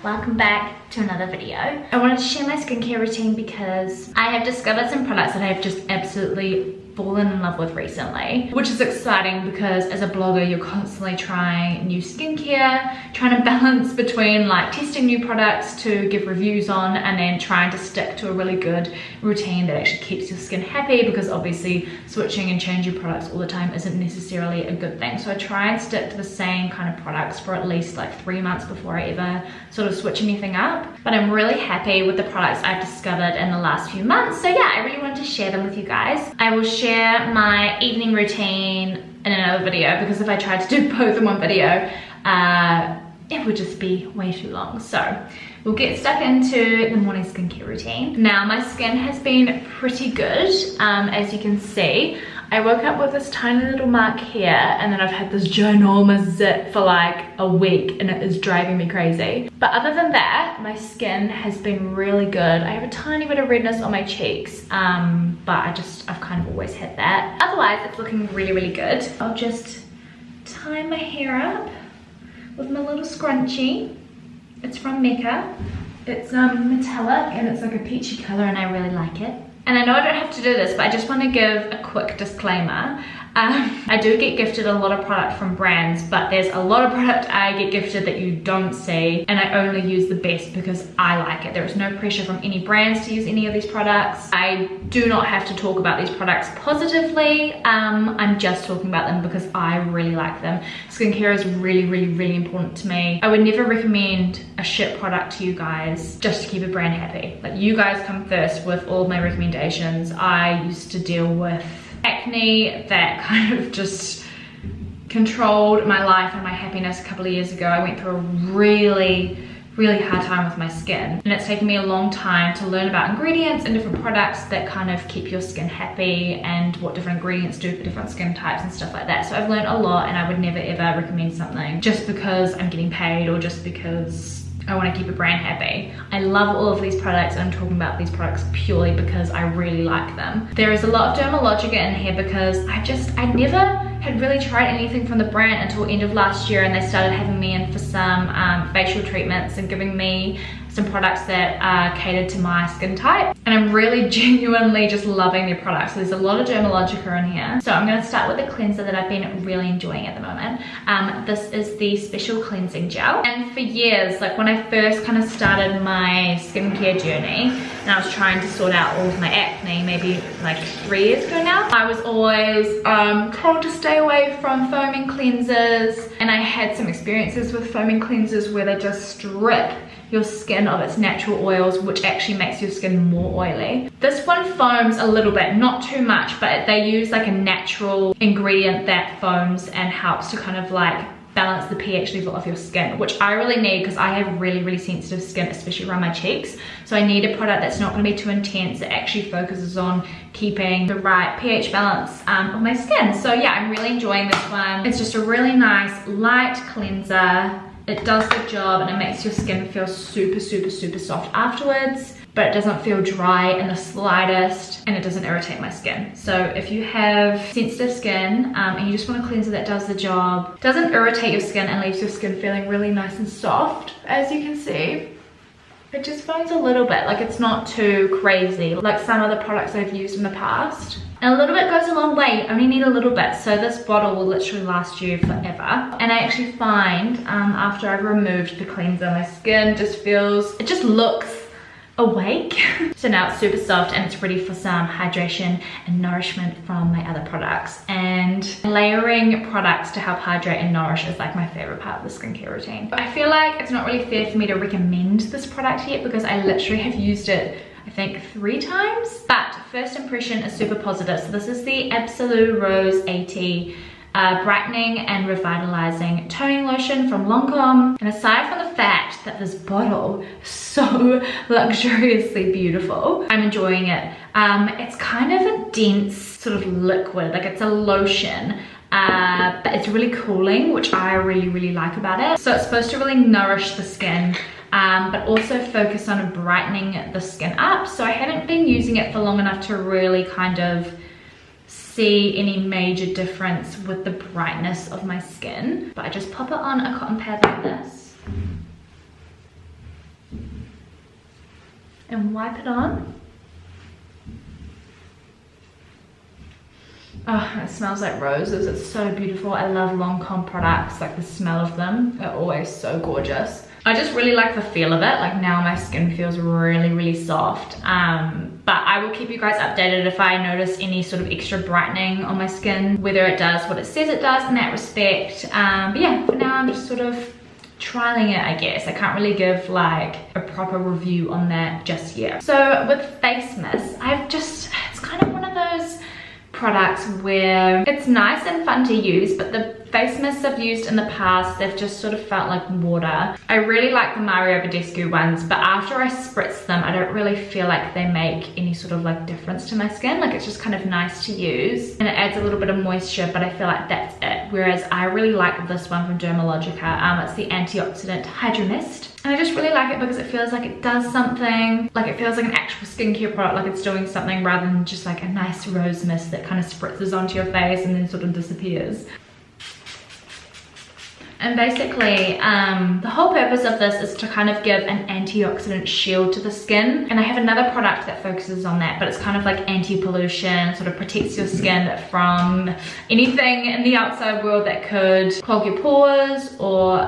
welcome back to another video. I wanted to share my skincare routine because I have discovered some products that I've just absolutely fallen in love with recently, which is exciting because as a blogger you're constantly trying new skincare, trying to balance between like testing new products to give reviews on and then trying to stick to a really good routine that actually keeps your skin happy, because obviously switching and changing products all the time isn't necessarily a good thing. So I try and stick to the same kind of products for at least like 3 months before I ever sort of switch anything up. But I'm really happy with the products I've discovered in the last few months. So yeah, I really wanted to share them with you guys. I will share my evening routine in another video, because if I tried to do both in one video, it would just be way too long. So we'll get stuck into the morning skincare routine. Now my skin has been pretty good, as you can see. I woke up with this tiny little mark here, and then I've had this ginormous zit for like a week, and it is driving me crazy. But other than that, my skin has been really good. I have a tiny bit of redness on my cheeks, but I've kind of always had that. Otherwise, it's looking really, really good. I'll just tie my hair up with my little scrunchie. It's from Mecca. It's metallic and it's like a peachy color, and I really like it. And I know I don't have to do this, but I just want to give a quick disclaimer. I do get gifted a lot of product from brands, but there's a lot of product I get gifted that you don't see, and I only use the best because I like it. There is no pressure from any brands to use any of these products. I do not have to talk about these products positively. I'm just talking about them because I really like them. Skincare is really, really, really important to me. I would never recommend a shit product to you guys just to keep a brand happy. Like, you guys come first with all of my recommendations. I used to deal with acne that kind of just controlled my life and my happiness a couple of years ago. I went through a really hard time with my skin, and it's taken me a long time to learn about ingredients and different products that kind of keep your skin happy and what different ingredients do for different skin types and stuff like that. So I've learned a lot, and I would never ever recommend something just because I'm getting paid or just because I want to keep a brand happy. I love all of these products, and I'm talking about these products purely because I really like them. There is a lot of Dermalogica in here because I never had really tried anything from the brand until end of last year, and they started having me in for some facial treatments and giving me some products that are catered to my skin type. And I'm really genuinely just loving their products. So there's a lot of Dermalogica in here. So I'm gonna start with the cleanser that I've been really enjoying at the moment. This is the Special Cleansing Gel. And for years, like when I first kind of started my skincare journey, and I was trying to sort out all of my acne, maybe like 3 years ago now, I was always told to stay away from foaming cleansers. And I had some experiences with foaming cleansers where they just strip your skin of its natural oils, which actually makes your skin more oily. This one foams a little bit, not too much, but they use like a natural ingredient that foams and helps to kind of like balance the pH level of your skin, which I really need because I have really sensitive skin, especially around my cheeks. So I need a product that's not going to be too intense, that actually focuses on keeping the right pH balance of my skin. So yeah, I'm really enjoying this one. It's just a really nice light cleanser. It does the job, and it makes your skin feel super soft afterwards, but it doesn't feel dry in the slightest, and it doesn't irritate my skin. So if you have sensitive skin and you just want a cleanser that does the job, doesn't irritate your skin and leaves your skin feeling really nice and soft, as you can see, it just foams a little bit. Like, it's not too crazy like some other products I've used in the past. And a little bit goes a long way. You only need a little bit. So this bottle will literally last you forever. And I actually find after I've removed the cleanser, my skin just feels, it just looks awake. So now it's super soft, and it's ready for some hydration and nourishment from my other products. And layering products to help hydrate and nourish is like my favorite part of the skincare routine. I feel like it's not really fair for me to recommend this product yet because I literally have used it I think 3 times, but first impression is super positive. So this is the Absolue Rose 80 Brightening and Revitalizing Toning Lotion from Lancome. And aside from the fact that this bottle is so luxuriously beautiful, I'm enjoying it. It's kind of a dense sort of liquid, like it's a lotion, but it's really cooling, which I really like about it. So it's supposed to really nourish the skin, but also focus on brightening the skin up. So I hadn't been using it for long enough to really kind of see any major difference with the brightness of my skin, but I just pop it on a cotton pad like this, and wipe it on. Oh, it smells like roses. It's so beautiful. I love Lancome products, like the smell of them. They're always so gorgeous. I just really like the feel of it. Like now my skin feels really, really soft. But I will keep you guys updated if I notice any sort of extra brightening on my skin, whether it does what it says it does in that respect. But yeah, for now I'm just sort of trialing it, I guess. I can't really give like a proper review on that just yet. So with face mist, it's kind of one of those products where it's nice and fun to use, but the face mists I've used in the past, they've just sort of felt like water. I really like the Mario Badescu ones, but after I spritz them, I don't really feel like they make any sort of like difference to my skin. Like it's just kind of nice to use and it adds a little bit of moisture, but I feel like that's it. Whereas I really like this one from Dermalogica. It's the Antioxidant Hydramist. And I just really like it because it feels like it does something, like it feels like an actual skincare product, like it's doing something rather than just like a nice rose mist that kind of spritzes onto your face and then sort of disappears. And basically, the whole purpose of this is to kind of give an antioxidant shield to the skin. And I have another product that focuses on that, but it's kind of like anti-pollution, sort of protects your skin from anything in the outside world that could clog your pores or,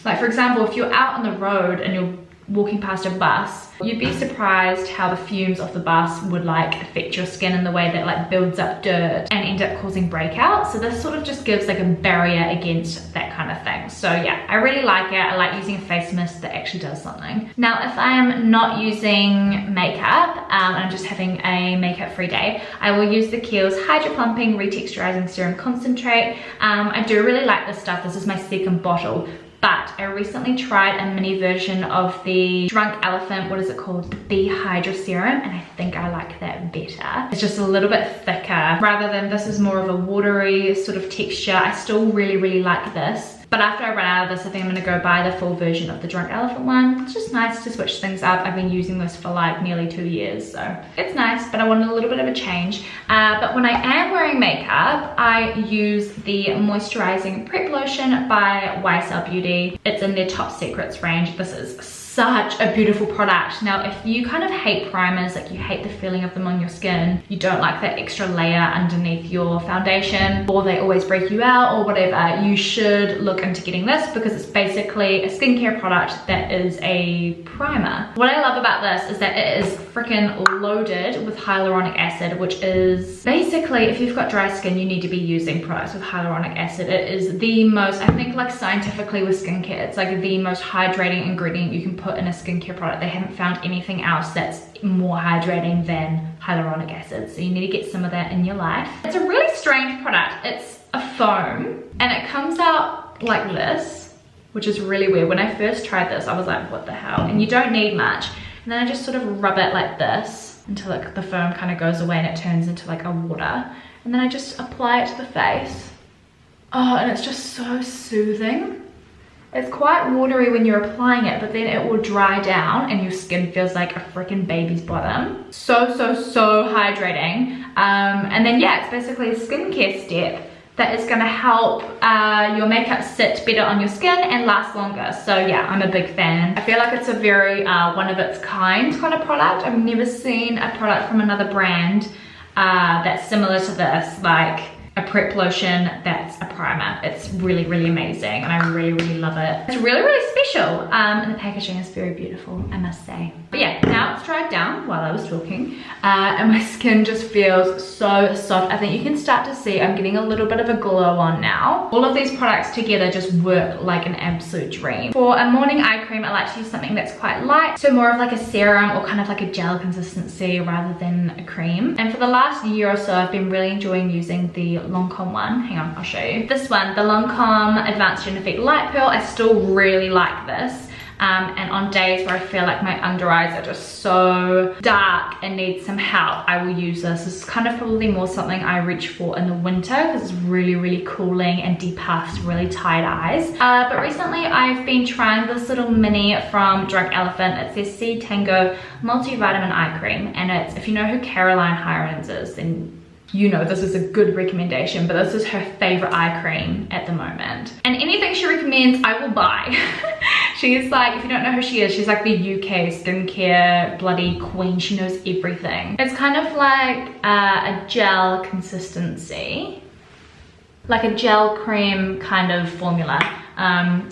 like for example, if you're out on the road and you're walking past a bus, you'd be surprised how the fumes of the bus would like affect your skin in the way that like builds up dirt and end up causing breakouts. So this sort of just gives like a barrier against that kind of thing. So yeah, I really like it. I like using a face mist that actually does something. Now, if I am not using makeup and I'm just having a makeup free day, I will use the Kiehl's Hydra Plumping Retexturizing Serum Concentrate. I do really like this stuff. This is my second bottle. But I recently tried a mini version of the Drunk Elephant, what is it called? The Bee Hydra Serum, and I think I like that better. It's just a little bit thicker. Rather than this is more of a watery sort of texture. I still really, really like this. But after I run out of this, I think I'm gonna go buy the full version of the Drunk Elephant one. It's just nice to switch things up. I've been using this for like nearly 2 years, so it's nice, but I wanted a little bit of a change. But when I am wearing makeup, I use the Moisturising Prep Lotion by YSL Beauty. It's in their Top Secrets range. This is such a beautiful product. Now, if you kind of hate primers, like you hate the feeling of them on your skin, you don't like that extra layer underneath your foundation, or they always break you out or whatever, you should look into getting this because it's basically a skincare product that is a primer. What I love about this is that it is freaking loaded with hyaluronic acid, which is basically, if you've got dry skin, you need to be using products with hyaluronic acid. It is the most, I think like scientifically with skincare, it's like the most hydrating ingredient you can put in a skincare product. They haven't found anything else that's more hydrating than hyaluronic acid, so you need to get some of that in your life. It's a really strange product. It's a foam and it comes out like this, which is really weird. When I first tried this, I was like, what the hell? And you don't need much. And then I just sort of rub it like this until like the foam kind of goes away and it turns into like a water. And then I just apply it to the face. Oh, and it's just so soothing. It's quite watery when you're applying it, but then it will dry down and your skin feels like a freaking baby's bottom. So hydrating. And then yeah, it's basically a skincare step that is gonna help your makeup sit better on your skin and last longer. So yeah, I'm a big fan. I feel like it's a very one of its kind of product. I've never seen a product from another brand that's similar to this, like a prep lotion that's a primer. It's really, really amazing and I really, really love it. It's really, really special and the packaging is very beautiful, I must say. But yeah, now it's dried down while I was talking and my skin just feels so soft. I think you can start to see I'm getting a little bit of a glow on now. All of these products together just work like an absolute dream. For a morning eye cream, I like to use something that's quite light, so more of like a serum or kind of like a gel consistency rather than a cream. And for the last year or so, I've been really enjoying using the Lancome one. Hang on, I'll show you. This one, the Lancome Advanced Genifique Light Pearl. I still really like this. And on days where I feel like my under eyes are just so dark and need some help, I will use this. This is kind of probably more something I reach for in the winter because it's really, really cooling and depuffs really tired eyes. But recently I've been trying this little mini from Drunk Elephant. It's their C-Tango Multivitamin Eye Cream. And it's, if you know who Caroline Hirons is, then you know this is a good recommendation, but this is her favorite eye cream at the moment. And anything she recommends, I will buy. She's like, if you don't know who she is, she's like the UK skincare bloody queen. She knows everything. It's kind of like a gel consistency, like a gel cream kind of formula.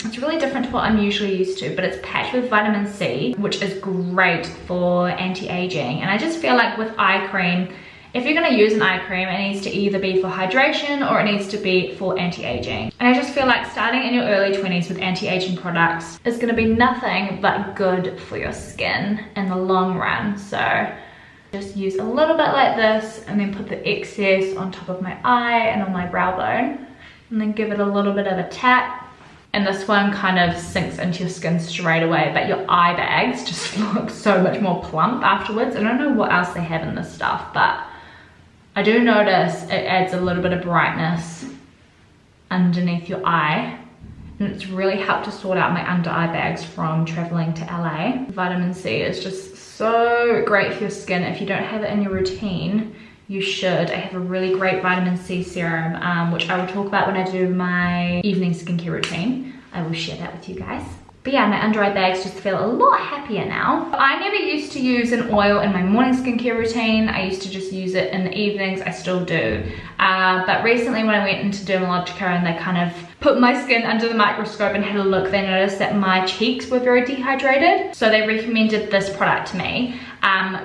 It's really different to what I'm usually used to, but it's packed with vitamin C, which is great for anti-aging. And I just feel like with eye cream, if you're going to use an eye cream, it needs to either be for hydration or it needs to be for anti-aging. And I just feel like starting in your early 20s with anti-aging products is going to be nothing but good for your skin in the long run. So just use a little bit like this and then put the excess on top of my eye and on my brow bone, and then give it a little bit of a tap. And this one kind of sinks into your skin straight away, but your eye bags just look so much more plump afterwards. I don't know what else they have in this stuff, but I do notice it adds a little bit of brightness underneath your eye, and it's really helped to sort out my under eye bags from traveling to LA. Vitamin C is just so great for your skin. If you don't have it in your routine, you should. I have a really great vitamin C serum, which I will talk about when I do my evening skincare routine. I will share that with you guys. But yeah, my under eye bags just feel a lot happier now. I never used to use an oil in my morning skincare routine. I used to just use it in the evenings. I still do. But recently when I went into Dermalogica and they kind of put my skin under the microscope and had a look, they noticed that my cheeks were very dehydrated. So they recommended this product to me,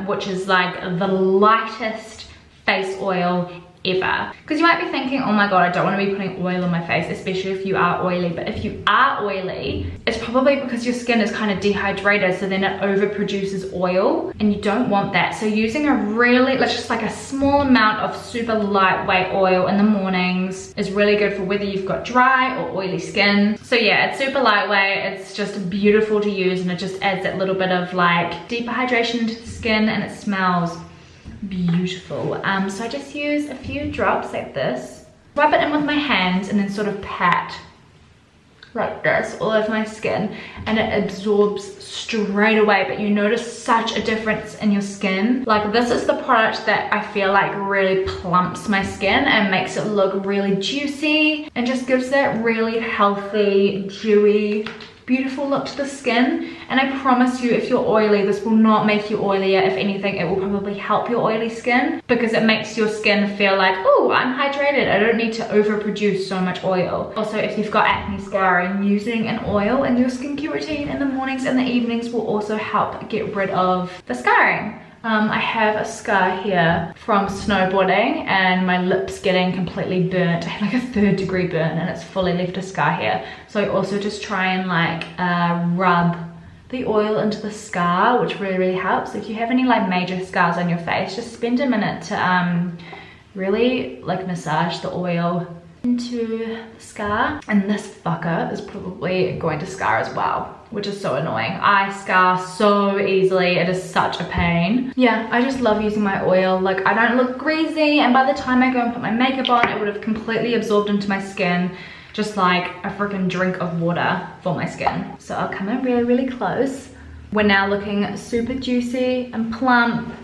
which is like the lightest face oil ever. Because you might be thinking, oh my god, I don't want to be putting oil on my face, especially if you are oily. But if you are oily, it's probably because your skin is kind of dehydrated, so then it overproduces oil, and you don't want that. So using a really, just like a small amount of super lightweight oil in the mornings is really good for whether you've got dry or oily skin. So yeah, it's super lightweight, it's just beautiful to use, and it just adds that little bit of like deeper hydration into the skin, and it smells beautiful. So I just use a few drops like this, rub it in with my hands, and then sort of pat like this all over my skin, and it absorbs straight away. But you notice such a difference in your skin. Like, this is the product that I feel like really plumps my skin and makes it look really juicy and just gives that really healthy, dewy, beautiful look to the skin. And I promise you, if you're oily, this will not make you oilier. If anything, it will probably help your oily skin, because it makes your skin feel like, oh, I'm hydrated, I don't need to overproduce so much oil. Also, if you've got acne scarring, using an oil in your skincare routine in the mornings and the evenings will also help get rid of the scarring. I have a scar here from snowboarding and my lips getting completely burnt. I have like a 3rd degree burn and it's fully left a scar here. So I also just try and like rub the oil into the scar, which really helps. If you have any like major scars on your face, just spend a minute to really like massage the oil into the scar. And this fucker is probably going to scar as well, which is so annoying. I scar so easily, it is such a pain. Yeah, I just love using my oil. Like, I don't look greasy, and by the time I go and put my makeup on, it would have completely absorbed into my skin, just like a freaking drink of water for my skin. So I'll come in really close. We're now looking super juicy and plump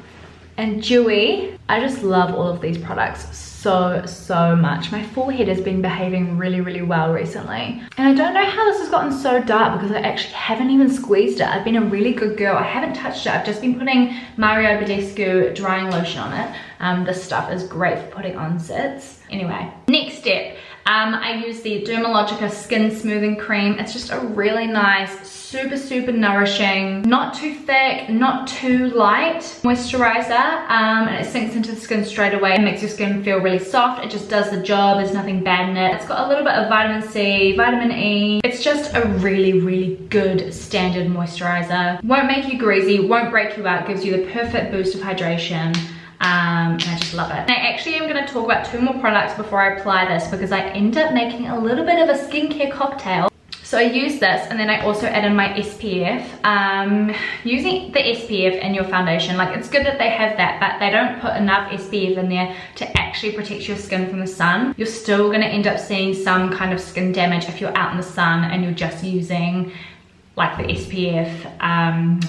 and dewy. I just love all of these products so much. My forehead has been behaving really well recently, and I don't know how this has gotten so dark because I actually haven't even squeezed it. I've been a really good girl. I haven't touched it. I've just been putting Mario Badescu drying lotion on it. This stuff is great for putting on sits. Anyway, next step. I use the Dermalogica Skin Smoothing Cream. It's just a really nice, super nourishing, not too thick, not too light moisturizer, and it sinks into the skin straight away. It makes your skin feel really soft. It just does the job. There's nothing bad in it. It's got a little bit of vitamin C, vitamin E. It's just a really good standard moisturizer. Won't make you greasy, won't break you out, gives you the perfect boost of hydration. And I just love it. And I actually am going to talk about 2 more products before I apply this, because I end up making a little bit of a skincare cocktail. So I use this, and then I also add in my SPF. Using the SPF in your foundation, like, it's good that they have that, but they don't put enough SPF in there to actually protect your skin from the sun. You're still going to end up seeing some kind of skin damage if you're out in the sun and you're just using like the SPF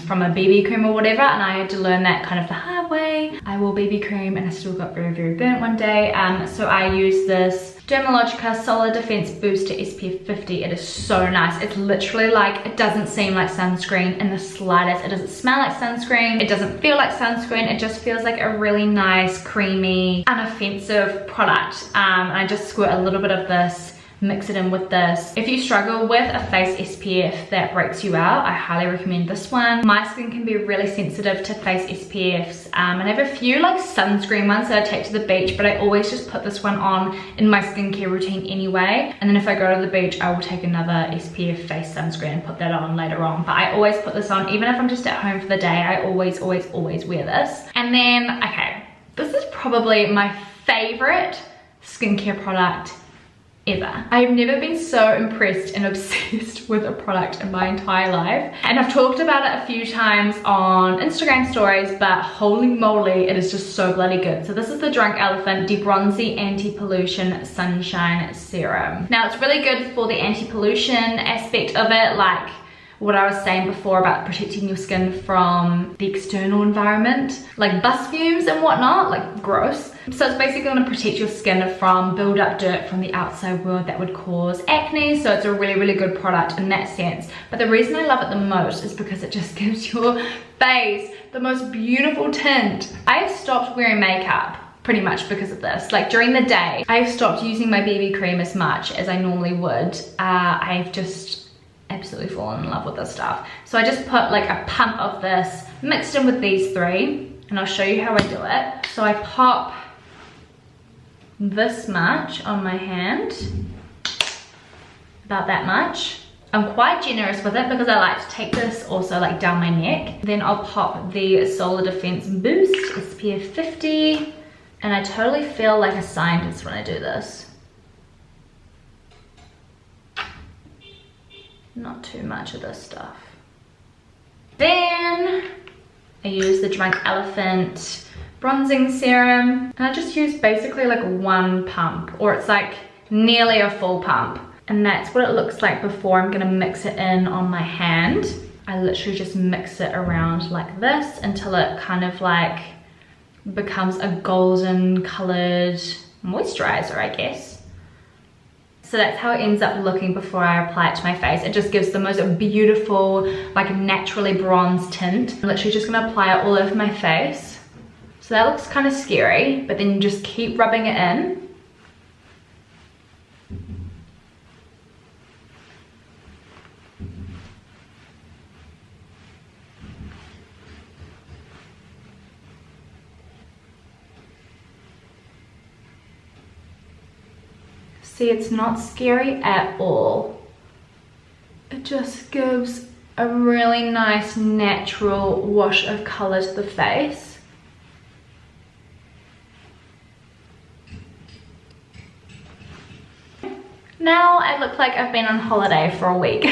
from a BB cream or whatever. And I had to learn that kind of the hard way. I wore BB cream and I still got very burnt one day. So I use this Dermalogica Solar Defense Booster SPF 50. It is so nice. It's literally like, it doesn't seem like sunscreen in the slightest. It doesn't smell like sunscreen. It doesn't feel like sunscreen. It just feels like a really nice, creamy, unoffensive product. And I just squirt a little bit of this, mix it in with this. If you struggle with a face SPF that breaks you out, I highly recommend this one. My skin can be really sensitive to face SPFs, and I have a few like sunscreen ones that I take to the beach, but I always just put this one on in my skincare routine anyway. And then if I go to the beach, I will take another SPF face sunscreen and put that on later on. But I always put this on, even if I'm just at home for the day, I always wear this. And then, okay, this is probably my favorite skincare product ever. I've never been so impressed and obsessed with a product in my entire life. And I've talked about it a few times on Instagram stories, but holy moly, it is just so bloody good. So this is the Drunk Elephant D-Bronzi Anti-Pollution Sunshine Serum. Now it's really good for the anti-pollution aspect of it, like what I was saying before about protecting your skin from the external environment, like bus fumes and whatnot, like gross. So it's basically gonna protect your skin from build-up dirt from the outside world that would cause acne. So it's a really, really good product in that sense. But the reason I love it the most is because it just gives your face the most beautiful tint. I have stopped wearing makeup pretty much because of this. Like during the day, I've stopped using my BB cream as much as I normally would. I've just absolutely fallen in love with this stuff. So I just put like a pump of this mixed in with these three, and I'll show you how I do it. So I pop this much on my hand, about that much. I'm quite generous with it because I like to take this also like down my neck. Then I'll pop the Solar Defense Boost SPF 50, and I totally feel like a scientist when I do this. Not too much of this stuff. Then I use the Drunk Elephant bronzing serum, and I just use basically like one pump, or it's like nearly a full pump. And that's what it looks like before I'm gonna mix it in on my hand. I literally just mix it around like this until it kind of like becomes a golden colored moisturizer, I guess. So that's how it ends up looking before I apply it to my face. It just gives the most beautiful, like naturally bronzed tint. I'm literally just gonna apply it all over my face. So that looks kind of scary, but then you just keep rubbing it in. See, it's not scary at all. It just gives a really nice natural wash of color to the face. Now I look like I've been on holiday for a week.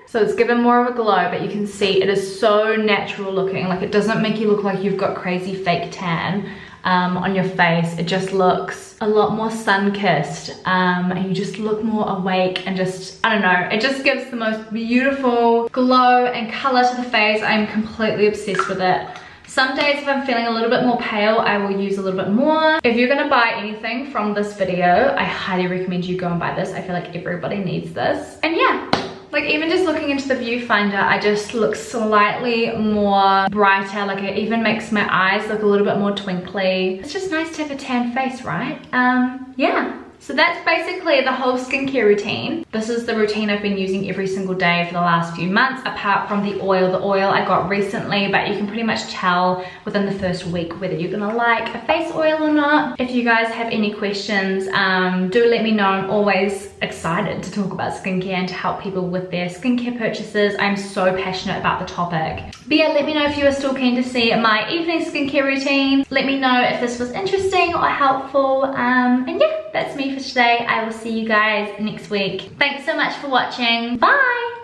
So it's given more of a glow, but you can see it is so natural looking. Like it doesn't make you look like you've got crazy fake tan on your face. It just looks a lot more sun-kissed, and you just look more awake and just, I don't know, it just gives the most beautiful glow and color to the face. I'm completely obsessed with it. Some days if I'm feeling a little bit more pale, I will use a little bit more. If you're gonna buy anything from this video, I highly recommend you go and buy this. I feel like everybody needs this. And yeah, like even just looking into the viewfinder, I just look slightly more brighter. Like it even makes my eyes look a little bit more twinkly. It's just nice to have a tan face, right? Yeah. So that's basically the whole skincare routine. This is the routine I've been using every single day for the last few months, apart from the oil. The oil I got recently, but you can pretty much tell within the first week whether you're gonna like a face oil or not. If you guys have any questions, do let me know. I'm always excited to talk about skincare and to help people with their skincare purchases. I'm so passionate about the topic. But yeah, let me know if you are still keen to see my evening skincare routine. Let me know if this was interesting or helpful. And yeah, that's me for today. I will see you guys next week. Thanks so much for watching. Bye!